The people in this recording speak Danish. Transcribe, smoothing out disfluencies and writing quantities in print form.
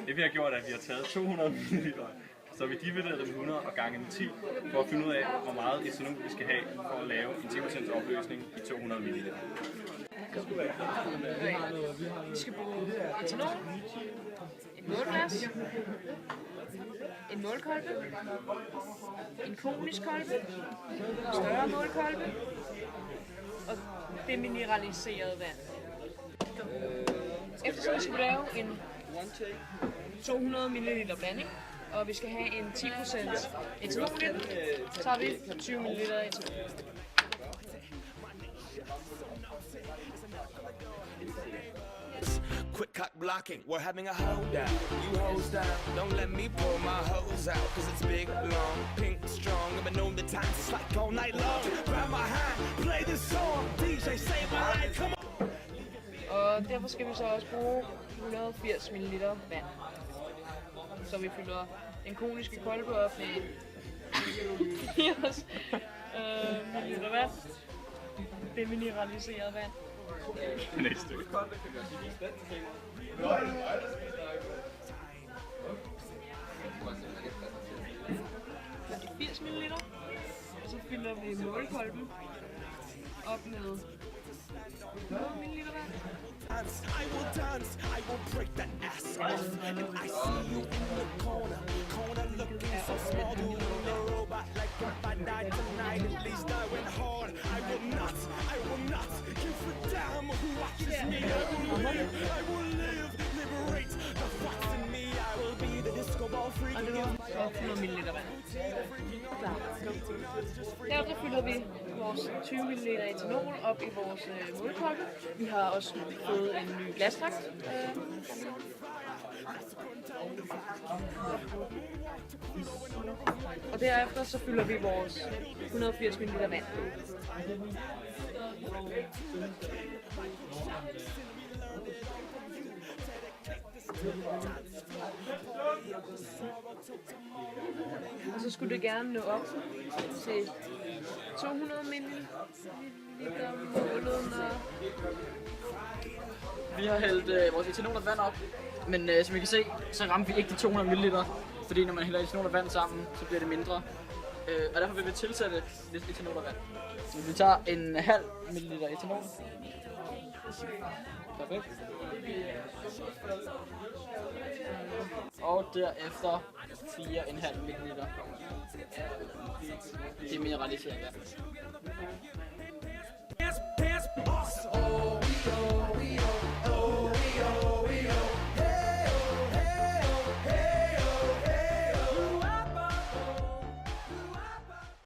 Det vi har gjort er, at vi har taget 200 ml, så vi dividerer det med 100 og gange med 10, for at finde ud af, hvor meget etanol vi skal have for at lave en 10% opløsning i 200 ml. Vi skal bruge etanol, et målglas, en målkolbe, en konisk kolbe, en større målkolbe og demineraliseret vand. Eftersom vi skal lave en 200 ml blanding, og vi skal have en 10% etanol i den, så har vi 20 ml etanol. Quick cock blocking, we're having a holdout. You hose down, don't let me pull my hose out. Cause it's big, long, pink, strong. I've been known the times it's like all night long. Grab my hand, play this song. DJ save my life, come on. Og derfor skal vi så også bruge 180 ml vand. Så vi fylder den koniske kolbe op med 80 ml vand. Demineraliseret vand. Næste. 80 ml. Og så fylder vi målkolben op med 100 ml vand. I will dance, I will break that ass off. And I see you in the corner looking so small. Doing a robot like if I died tonight. At least I went hard. I will not give a damn who watches me. I will live, liberate the fox in me. I will be the disco ball freak. Og det var 100 ml vand. Klar. Derefter fylder vi vores 20 ml etanol op i vores målkolbe. Vi har også fået en ny glasdragt. Og derefter så fylder vi vores 180 ml vand. Og så skulle det gerne nå op til 200 ml målet, når... Vi har hældt vores etanol og vand op, men som I kan se, så rammer vi ikke de 200 ml, fordi når man hælder etanol og vand sammen, så bliver det mindre. Og derfor vil vi tilsætte lidt etanol og vand. Så vi tager en halv milliliter etanol. Perfekt. Og derefter 4,5 ml demineraliseret vand.